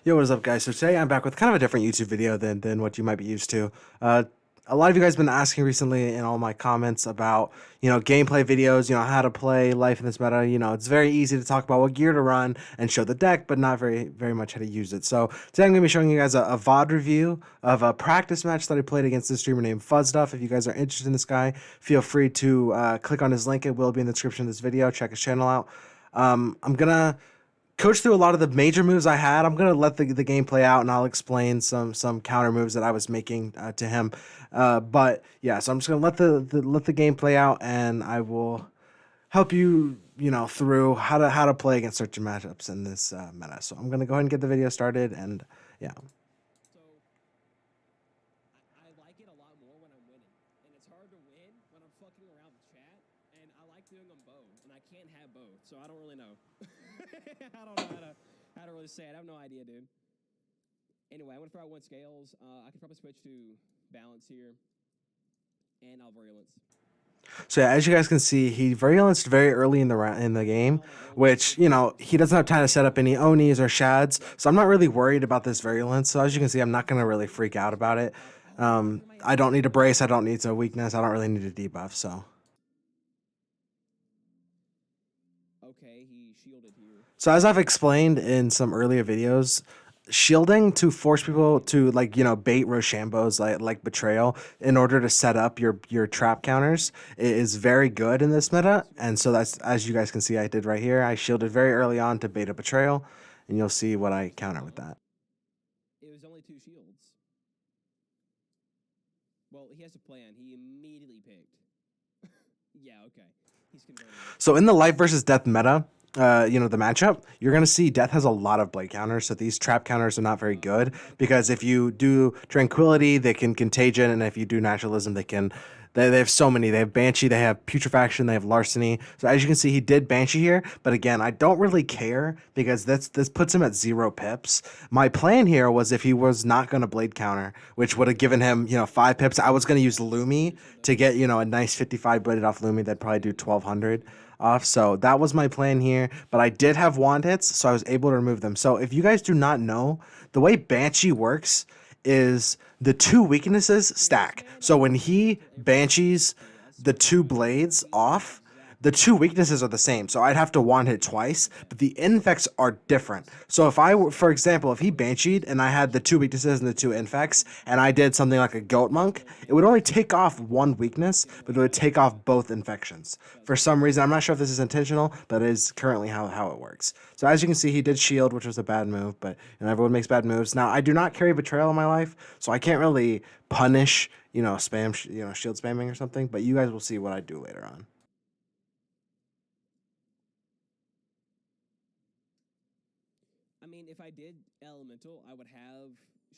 Yo, what is up, guys? So today I'm back with kind of a different YouTube video than what you might be used to. A lot of you guys been asking recently in all my comments about, gameplay videos, how to play life in this meta. It's very easy to talk about what gear to run and show the deck, but not very much how to use it. So today I'm going to be showing you guys a VOD review of a practice match that I played against this streamer named Fuzzduff. If you guys are interested in this guy, feel free to click on his link. It will be in the description of this video. Check his channel out. I'm gonna coach through a lot of the major moves I had. I'm gonna let the game play out, and I'll explain some counter moves that I was making to him. But yeah, so I'm just gonna let the game play out, and I will help you through how to play against certain matchups in this meta. So I'm gonna go ahead and get the video started, and yeah. So I like it a lot more when I'm winning, and it's hard to win when I'm fucking around with chat, and I like doing them both, and I can't have both, so I don't really know. I don't know how to really say it. I have no idea, dude. Anyway, I'm gonna throw out one scales. I could probably switch to balance here, and I'll virulence. So yeah, as you guys can see, he virulanced very early in the game, which he doesn't have time to set up any Onis or Shads. So I'm not really worried about this virulence. So as you can see, I'm not gonna really freak out about it. I don't need a brace. I don't need a weakness. I don't really need a debuff. So. Okay, he shielded here. So as I've explained in some earlier videos, shielding to force people to bait Rochambeau's like betrayal in order to set up your trap counters is very good in this meta, and so that's, as you guys can see, I did right here. I shielded very early on to bait a betrayal, and you'll see what I counter with that. It was only 2 shields. Well, he has a plan. He immediately picked. Yeah, okay. He's converted. So in the life versus death meta, the matchup, you're going to see Death has a lot of blade counters, so these trap counters are not very good, because if you do Tranquility, they can Contagion, and if you do Naturalism, they have so many. They have Banshee, they have Putrefaction, they have Larceny. So as you can see, he did Banshee here, but again, I don't really care, because this puts him at 0 pips. My plan here was, if he was not going to blade counter, which would have given him, 5 pips, I was going to use Lumi to get, a nice 55 bladed off Lumi. That'd probably do 1200 off. So that was my plan here, but I did have wand hits, so I was able to remove them. So if you guys do not know, the way Banshee works is the 2 weaknesses stack. So when he Banshees the 2 blades off, the 2 weaknesses are the same. So I'd have to wand hit twice, but the infects are different. So if I were, for example, if he Bansheed and I had the 2 weaknesses and the 2 infects, and I did something like a Goat Monk, it would only take off 1 weakness, but it would take off both infections. For some reason, I'm not sure if this is intentional, but it is currently how it works. So as you can see, he did shield, which was a bad move, but everyone makes bad moves. Now, I do not carry Betrayal in my life, so I can't really punish, spam, shield spamming or something, but you guys will see what I do later on. I mean, if I did Elemental, I would have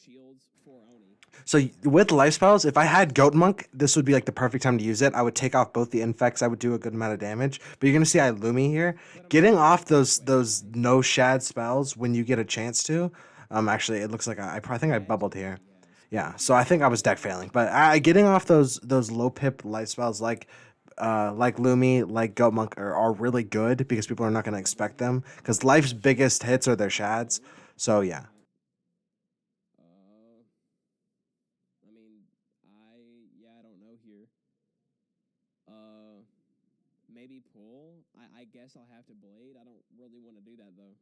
shields for Oni. So with life spells, if I had Goat Monk, this would be like the perfect time to use it. I would take off both the infects. I would do a good amount of damage. But you're gonna see I Lumi here, getting off those no shad spells when you get a chance to. Actually, it looks like I think I bubbled here. Yeah, so I think I was deck failing, but getting off those low pip life spells like Lumi, like Goat Monk are really good, because people are not going to expect them, because life's biggest hits are their shads. So yeah. I mean, I don't know here. Maybe pull. I guess I'll have to blade. I don't really want to do that though.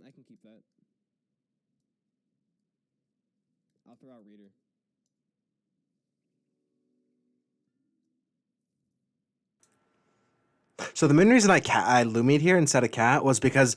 I can keep that. I'll throw out Reader. So the main reason I Lumied here instead of Cat was because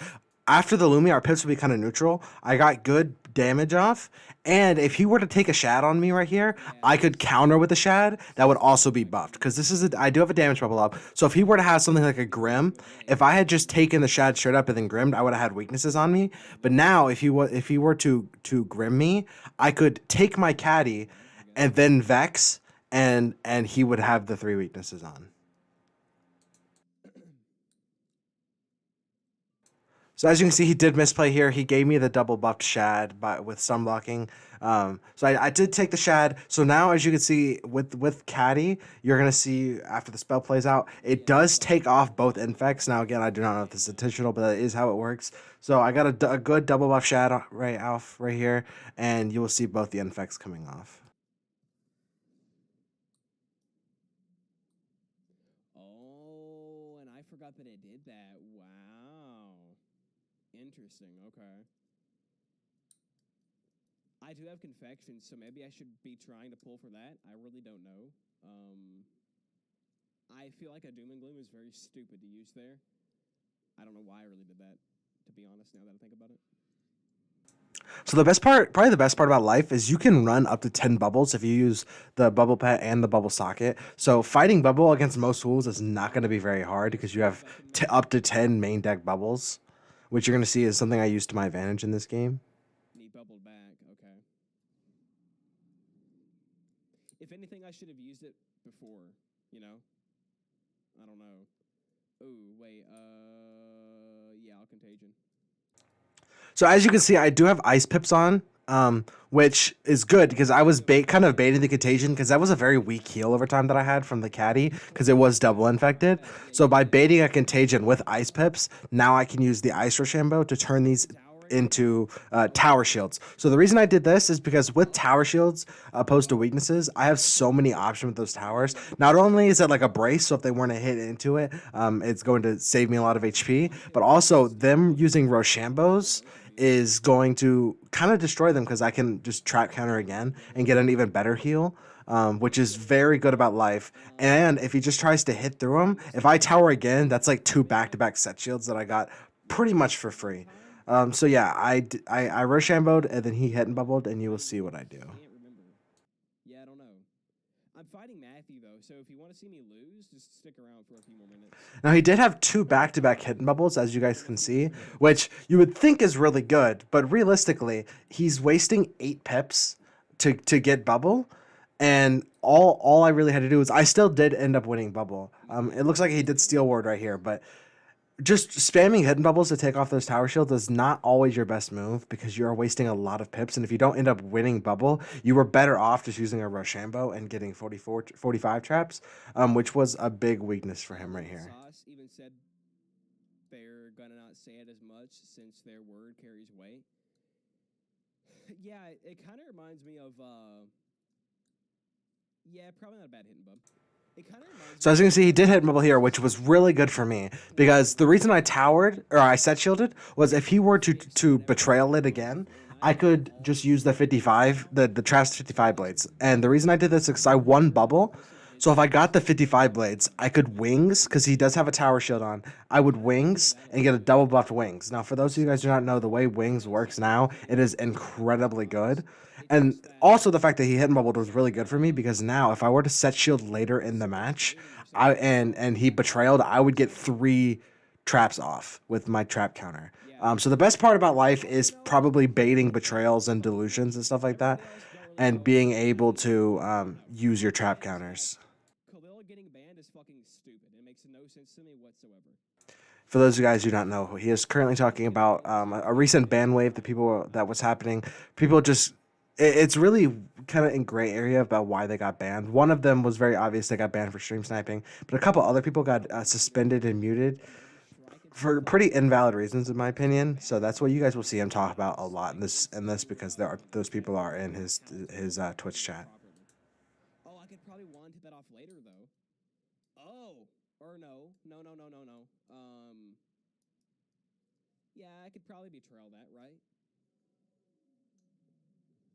after the Lumi, our pips would be kind of neutral. I got good damage off, and if he were to take a Shad on me right here, I could counter with a Shad that would also be buffed, because this is I do have a damage bubble up. So if he were to have something like a Grim, if I had just taken the Shad straight up and then Grimmed, I would have had weaknesses on me. But now if he were to Grim me, I could take my Caddy and then Vex, and he would have the 3 weaknesses on. So as you can see, he did misplay here. He gave me the double buffed shad with sun blocking. So I did take the shad. So now, as you can see with Caddy, you're gonna see after the spell plays out, it does take off both infects. Now again, I do not know if this is intentional, but that is how it works. So I got a good double buff shad right off right here, and you will see both the infects coming off. Oh, and I forgot that it did that. Wow. Interesting. Okay. I do have confection, so maybe I should be trying to pull for that. I really don't know. I feel like a doom and gloom is very stupid to use there. I don't know why I really did that, to be honest, now that I think about it. So the best part, probably the best part about life, is you can run up to 10 bubbles if you use the bubble pet and the bubble socket. So fighting bubble against most tools is not going to be very hard because you have up to 10 main deck bubbles, which you're going to see is something I use to my advantage in this game. Need bubbled back, okay. If anything, I should have used it before, you know? I don't know. Oh, wait, yeah, I'll contagion. So as you can see, I do have ice pips on, which is good because I was kind of baiting the contagion because that was a very weak heal over time that I had from the caddy because it was double infected. So by baiting a contagion with ice pips, now I can use the ice Rochambeau to turn these into tower shields. So the reason I did this is because with tower shields opposed to weaknesses, I have so many options with those towers. Not only is it like a brace, so if they weren't to hit into it, it's going to save me a lot of HP, but also them using Rochambeaus is going to kind of destroy them because I can just trap counter again and get an even better heal. Which is very good about life. And if he just tries to hit through him, if I tower again, that's like 2 back-to-back set shields that I got pretty much for free. So yeah, I Rochambeaued and then he hit and bubbled, and you will see what I do. Can't remember. Yeah, I don't know. I'm fighting Matthew, though, so if you want to see me lose, just stick around for a few more minutes. Now he did have 2 back-to-back hit and bubbles, as you guys can see, which you would think is really good, but realistically, he's wasting 8 pips to get bubble. And all I really had to do was I still did end up winning bubble. It looks like he did steal ward right here, but just spamming hidden bubbles to take off those tower shields is not always your best move because you are wasting a lot of pips. And if you don't end up winning bubble, you were better off just using a Rochambeau and getting 45 traps, which was a big weakness for him right here. Sauce even said they're gonna not say it as much since their word carries weight. Yeah, it kind of reminds me of yeah, probably not a bad hidden bub. So as you can see, he did hit bubble here, which was really good for me because the reason I towered or I set shielded was if he were to betrayal it again, I could just use the 55, the trash 55 blades. And the reason I did this is because I won bubble. So if I got the 55 blades, I could wings because he does have a tower shield on. I would wings and get a double buffed wings. Now, for those of you guys who do not know the way wings works now, it is incredibly good. And also the fact that he hit and bubbled was really good for me because now if I were to set shield later in the match, and he betrayaled, I would get 3 traps off with my trap counter. So the best part about life is probably baiting betrayals and delusions and stuff like that, and being able to use your trap counters. Khalil getting banned is fucking stupid. It makes no sense to me whatsoever. For those of you guys who do not know, he is currently talking about a recent ban wave that was happening. People just it's really kind of in gray area about why they got banned. One of them was very obvious; they got banned for stream sniping, but a couple other people got suspended and muted for pretty invalid reasons, in my opinion. So that's what you guys will see him talk about a lot in this because those people are in his Twitch chat. Oh, I could probably one hit that off later though. Oh, or no. Yeah, I could probably betrayal that, right?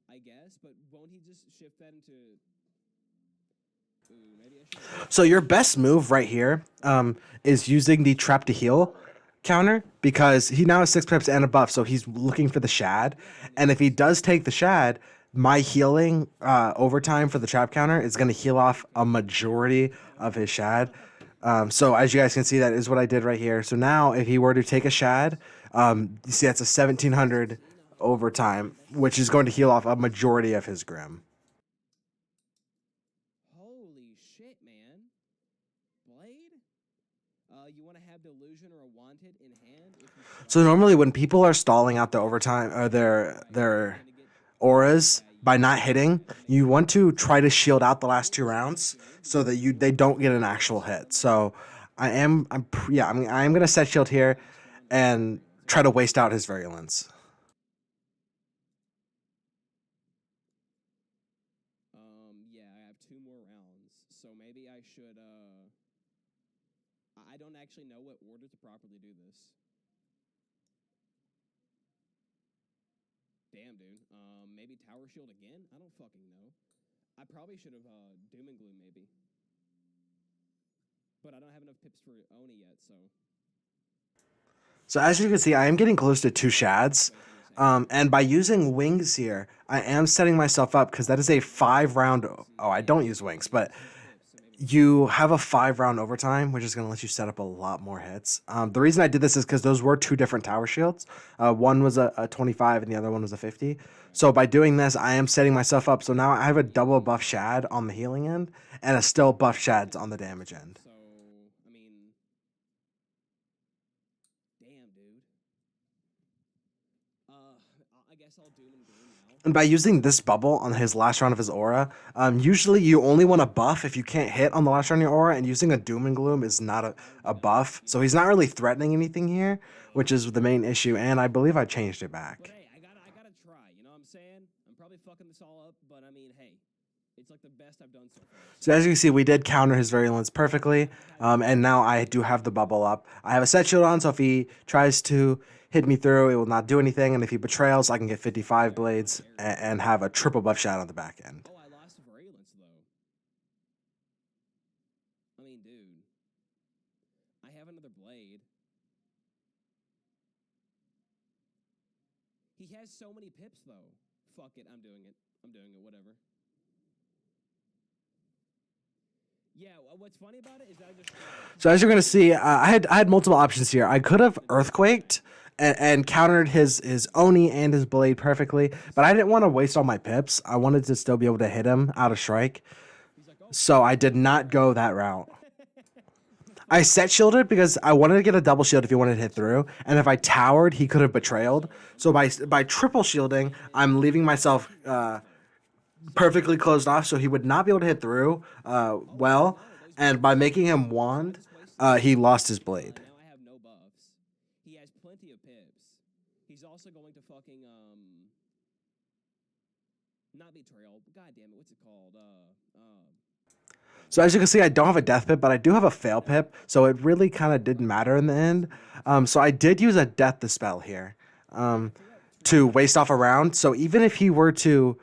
I guess, but won't he just shift that into? Ooh, maybe I should. So your best move right here is using the trap to heal counter because he now has 6 pips and a buff, so he's looking for the shad. And if he does take the shad, my healing overtime for the trap counter is going to heal off a majority of his shad. So as you guys can see, that is what I did right here. So now if he were to take a shad, you see that's a 1700 overtime, which is going to heal off a majority of his Grim. Holy shit, man. Blade? You want to have Delusion or a Wanted in hand if you So strike. normally when people are stalling out the overtime or their Gonna get auras yeah. by not You're hitting, gonna make you it want to try to shield out the last difficult two to start rounds game so that because you you they want to don't get an get actual so hit. many. So I am gonna set shield here Last round of and Virulence. try Okay. to waste out his virulence. Yeah, I have 2 more rounds, so maybe I should. I don't actually know what order to properly do this. Damn, dude. Maybe Tower Shield again? I don't fucking know. I probably should have Doom and Gloom maybe, but I don't have enough pips for Oni yet, so So as you can see, I am getting close to 2 shads. wait for this hand. And by using wings here, I am setting myself up because that is a 5 round. Oh, I don't use wings, but So maybe you have a 5 round overtime, which is going to let you set up a lot more hits. The reason I did this is because those were 2 different tower shields. One was a 25 and the other one was a 50. So by doing this, I am setting myself up. So now I have a double buff shad on the healing end and a still buff shads on the damage end. so. I mean, damn, dude. I guess I'll Doom and Gloom now. And by using this bubble on his last round of his aura, usually you only want a buff if you can't hit on the last round of your aura, and using a Doom and Gloom is not a buff. So he's not really threatening anything here, which is the main issue, and I believe I changed it But back. hey, I gotta try. You know what I'm saying? I'm probably fucking this all up, but I mean, hey, it's like the best I've done so far. So as you can see, we did counter his virulence perfectly, and now I do have the bubble up. I have a set shield on, so if he tries to hit me through, it will not do anything, and if he betrayals, I can get 55 blades and have a triple buff shot on the back end. Oh, I lost Virulence though. I mean, dude, I have another blade. He has so many pips though. Fuck it, I'm doing it. I'm doing it. Whatever. Yeah, what's funny about it is that I just. So as you're gonna see, I had multiple options here. I could have earthquaked and countered his Oni and his blade perfectly, but I didn't want to waste all my pips. I wanted to still be able to hit him out of strike, He's like, oh. so I did not go that route. I set shielded because I wanted to get a double shield if he wanted to hit through, and if I towered, he could have betrayed. So by triple shielding, I'm leaving myself perfectly closed off, so he would not be able to hit through well. And by making him wand, he lost his blade. Now I have no buffs. He has plenty of pips. He's also going to fucking not betrayal. God damn it, what's it called? So as you can see, I don't have a death pip, but I do have a fail pip, so it really kind of didn't matter in the end. So I did use a death dispel here to waste off a round. So even if he were to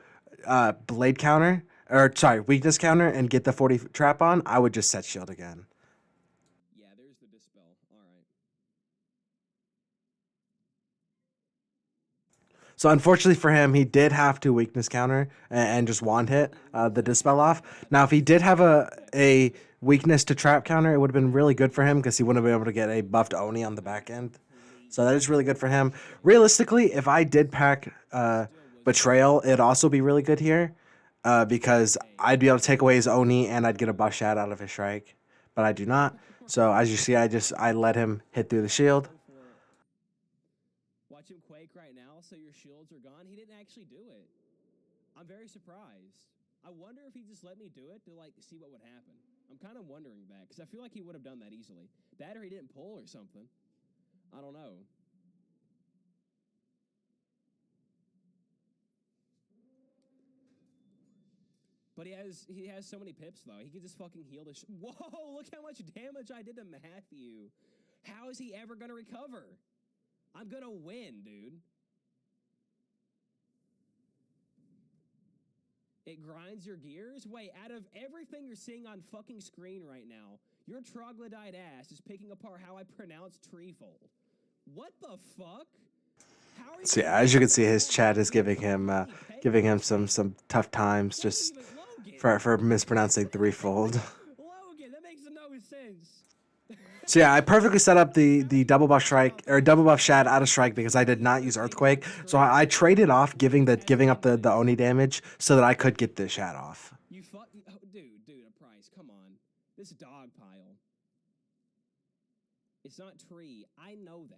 blade counter, or sorry, weakness counter and get the 40 trap on, I would just set shield again. Yeah, there's the dispel. All right. So unfortunately for him, he did have to weakness counter and just wand hit the dispel off. Now, if he did have a weakness to trap counter, it would have been really good for him because he wouldn't have been able to get a buffed Oni on the back end. So that is really good for him. Realistically, if I did pack Betrayal, it'd also be really good here because I'd be able to take away his Oni and I'd get a buff shot out of his strike. But I do not. So as you see, I let him hit through the shield. Go for it. Watch him quake right now, so your shields are gone. He didn't actually do it. I'm very surprised. I wonder if he just let me do it to like see what would happen. I'm kind of wondering that because I feel like he would have done that easily. That or he didn't pull or something. I don't know. But he has so many pips though. He could just fucking heal the. Whoa! Look how much damage I did to Matthew. How is he ever gonna recover? I'm gonna win, dude. It grinds your gears? Wait, out of everything you're seeing on fucking screen right now, your troglodyte ass is picking apart how I pronounce treefold. What the fuck? How are you So yeah, as you can see, his chat is giving him some tough times just for mispronouncing threefold. Logan, that makes no sense. So yeah, I perfectly set up the double buff strike or double buff shad out of strike because I did not use earthquake. So I traded off giving up the Oni damage so that I could get the shad off. You fuck, oh, dude, a price. Come on, this dog pile. It's not tree. I know that.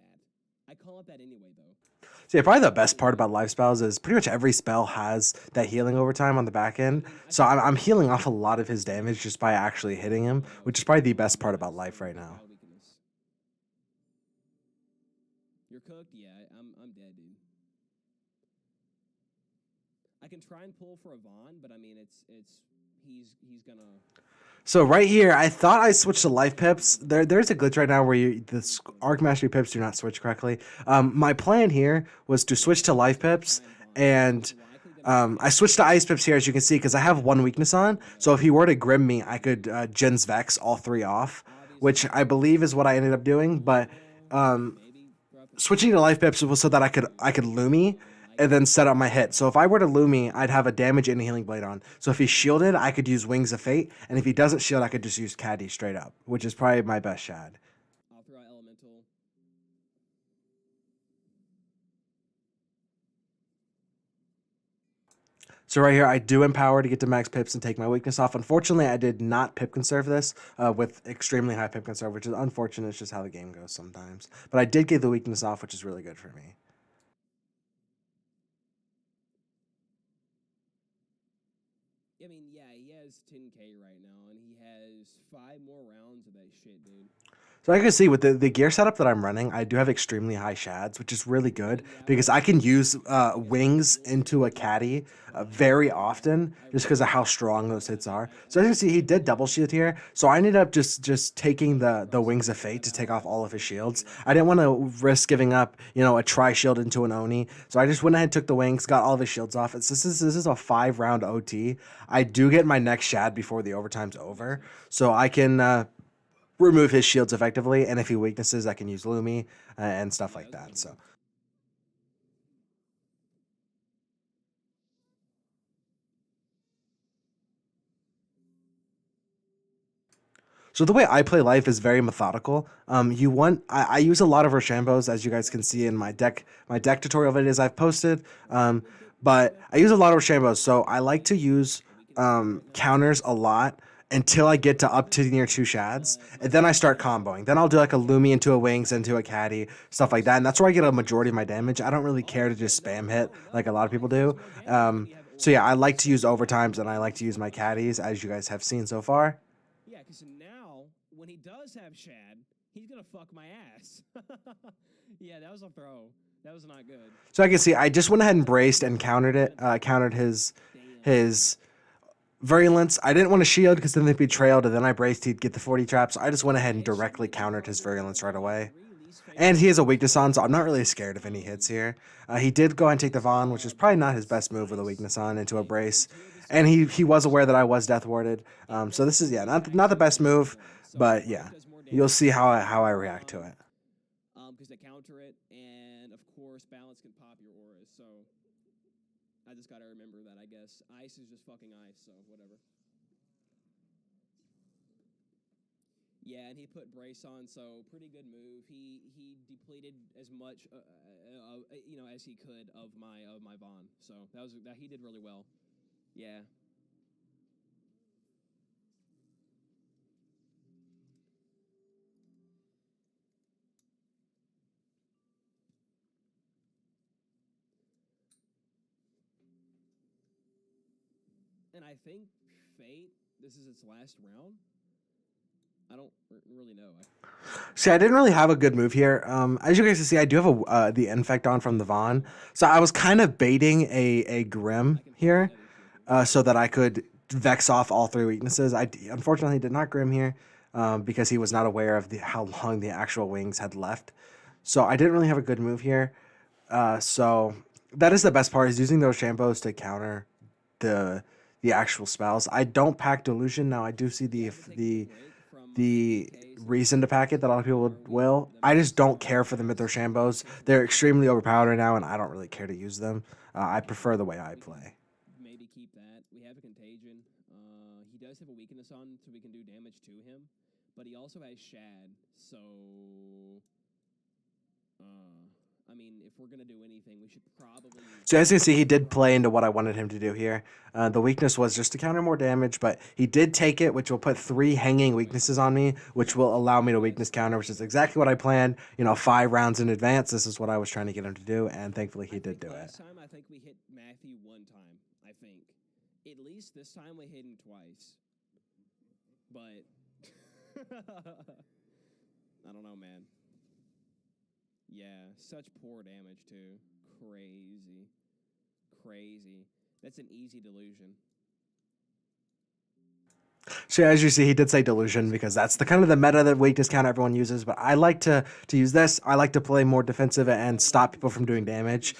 I call it that anyway, though. So yeah, probably the best part about life spells is pretty much every spell has that healing overtime on the back end. So I'm healing off a lot of his damage just by actually hitting him, which is probably the best part about life right now. You're cooked? Yeah, I'm dead, dude. I can try and pull for a Vaughn, but I mean he's gonna. So right here, I thought I switched to life pips. There's a glitch right now where the arc mastery pips do not switch correctly. My plan here was to switch to life pips, and I switched to ice pips here, as you can see, because I have one weakness on. So if he were to grim me, I could Jin's Vex all 3 off, which I believe is what I ended up doing. But switching to life pips was so that I could Lumi and then set up my hit. So if I were to Lumi, I'd have a damage and a healing blade on. So if he's shielded, I could use Wings of Fate, and if he doesn't shield, I could just use Caddy straight up, which is probably my best shad. I'll throw out elemental. So right here, I do empower to get to max pips and take my weakness off. Unfortunately, I did not pip conserve this with extremely high pip conserve, which is unfortunate. It's just how the game goes sometimes. But I did get the weakness off, which is really good for me. I mean, yeah, he has 10K right now, and he has 5 more rounds of that shit, dude. So I can see with the gear setup that I'm running, I do have extremely high shads, which is really good because I can use wings into a caddy very often just because of how strong those hits are. So as you can see, he did double shield here. So I ended up just taking the wings of fate to take off all of his shields. I didn't want to risk giving up, a tri shield into an Oni. So I just went ahead, took the wings, got all of his shields off. This is a 5-round OT. I do get my next shad before the overtime's over, so I can remove his shields effectively, and if he weaknesses, I can use Lumi and stuff like that. So the way I play life is very methodical. I use a lot of Rochambeaus, as you guys can see in my deck tutorial videos I've posted. But I use a lot of Rochambeaus, so I like to use counters a lot until I get to up to near 2 shads, and then I start comboing. Then I'll do like a Lumi into a Wings into a Caddy, stuff like that, and that's where I get a majority of my damage. I don't really care to just spam hit like a lot of people do. So yeah, I like to use overtimes and I like to use my Caddies, as you guys have seen so far. Yeah, because now, when he does have shad, he's gonna fuck my ass. Yeah, that was a throw. That was not good. So I can see I just went ahead and braced and countered it. Countered his virulence. I didn't want to shield because then they'd be trailed, and then I braced he'd get the 40 traps. So I just went ahead and directly countered his virulence right away. And he has a weakness on, so I'm not really scared of any hits here. He did go ahead and take the Vaughn, which is probably not his best move with a weakness on, into a brace. And he was aware that I was death warded. So this is, yeah, not the best move, but yeah, you'll see how I react to it. Because they counter it, and of course, balance can pop your auras, so I just gotta remember that, I guess. Ice is just fucking ice, so whatever. Yeah, and he put brace on, so pretty good move. He depleted as much, as he could of my Vaughn, so that he did really well. Yeah. And I think Fate, this is its last round. I don't really know. See, I didn't really have a good move here. As you guys can see, I do have the Infect on from the Vaughn. So I was kind of baiting a Grim here so that I could Vex off all 3 weaknesses. I unfortunately did not Grim here because he was not aware of how long the actual wings had left. So I didn't really have a good move here. So that is the best part, is using those Shampoos to counter the actual spells. I don't pack Delusion. Now I do see the reason to pack it that a lot of people will. I just don't care for the Mythos Shambos. They're extremely overpowered right now, and I don't really care to use them. I prefer the way I play. Maybe keep that. We have a Contagion. He does have a weakness on, so we can do damage to him. But he also has Shad, so I mean, if we're gonna do anything, we should probably. So as you can see, he did play into what I wanted him to do here. The weakness was just to counter more damage, but he did take it, which will put 3 hanging weaknesses on me, which will allow me to weakness counter, which is exactly what I planned. 5 rounds in advance. This is what I was trying to get him to do, and thankfully he did do it. Last time, I think we hit Matthew 1 time. I think. At least this time we hit him twice. But I don't know, man. Yeah, such poor damage too. Crazy. That's an easy delusion. So as you see, he did say delusion because that's the kind of the meta that weakness count everyone uses. But I like to use this. I like to play more defensive and stop people from doing damage.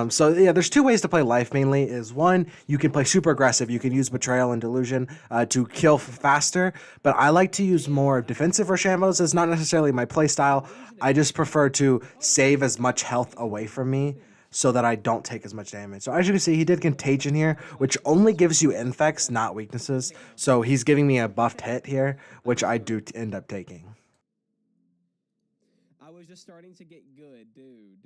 So yeah, there's 2 ways to play life mainly. Is one, you can play super aggressive. You can use betrayal and delusion to kill faster. But I like to use more defensive Rochambeaus. It's not necessarily my play style. I just prefer to save as much health away from me, so that I don't take as much damage. So as you can see, he did Contagion here, which only gives you infects, not weaknesses. So he's giving me a buffed hit here, which I do end up taking. I was just starting to get good, dude.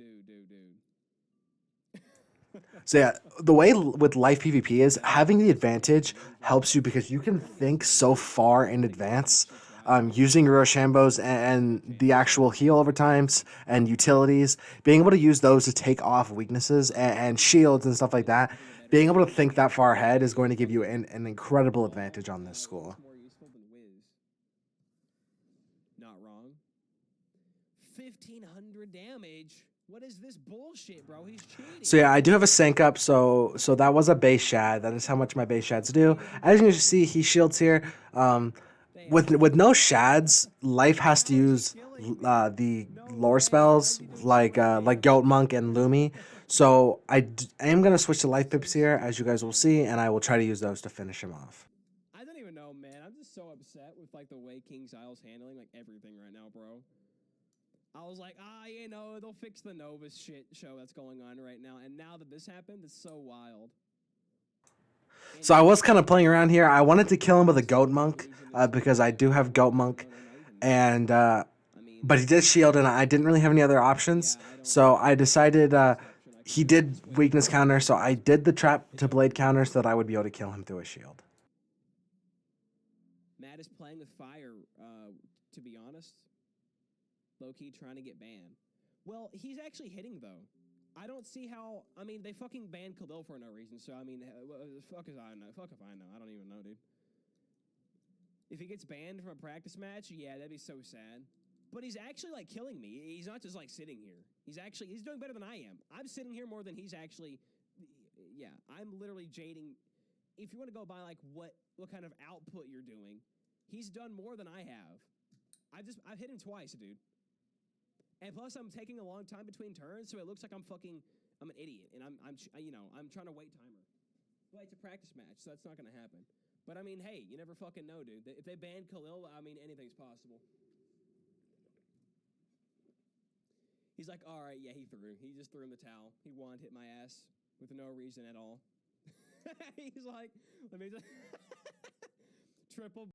So yeah, the way with life PvP is having the advantage helps you because you can think so far in advance. Using your Rochambeaus and the actual heal over times and utilities, being able to use those to take off weaknesses and shields and stuff like that, being able to think that far ahead is going to give you an incredible advantage on this school. More useful than Wiz. Not wrong. 1,500 damage. What is this bullshit, bro? He's cheating. So yeah, I do have a sync up, so that was a base shad. That is how much my base shads do. As you can see, he shields here. With no shads, life has to use the lore spells like Goat Monk and Lumi. So I am gonna switch to life pips here, as you guys will see, and I will try to use those to finish him off. I don't even know, man. I'm just so upset with like the way King's Isle's handling like everything right now, bro. I was like, they'll fix the Novus shit show that's going on right now, and now that this happened, it's so wild. So I was kind of playing around here. I wanted to kill him with a Goat Monk because I do have Goat Monk, and but he did shield, and I didn't really have any other options. So I decided he did weakness counter, so I did the trap to blade counter so that I would be able to kill him through a shield. Matt is playing with fire, to be honest. Low-key trying to get banned. Well, he's actually hitting, though. I don't see how... I mean, they fucking banned Khalil for no reason, so, I mean, fuck if I know. Fuck if I know. I don't even know, dude. If he gets banned from a practice match, yeah, that'd be so sad. But he's actually, like, killing me. He's not just, like, sitting here. He's doing better than I am. I'm sitting here more than he's actually... Yeah, I'm literally jading... If you want to go by, like, what kind of output you're doing, he's done more than I have. I've hit him twice, dude. And plus, I'm taking a long time between turns, so it looks like I'm an idiot, and I'm trying to wait timer. Well, it's a practice match, so that's not gonna happen. But I mean, hey, you never fucking know, dude. If they ban Khalil, I mean, anything's possible. He's like, all right, yeah, he just threw in the towel. He hit my ass with no reason at all. He's like, let me just triple.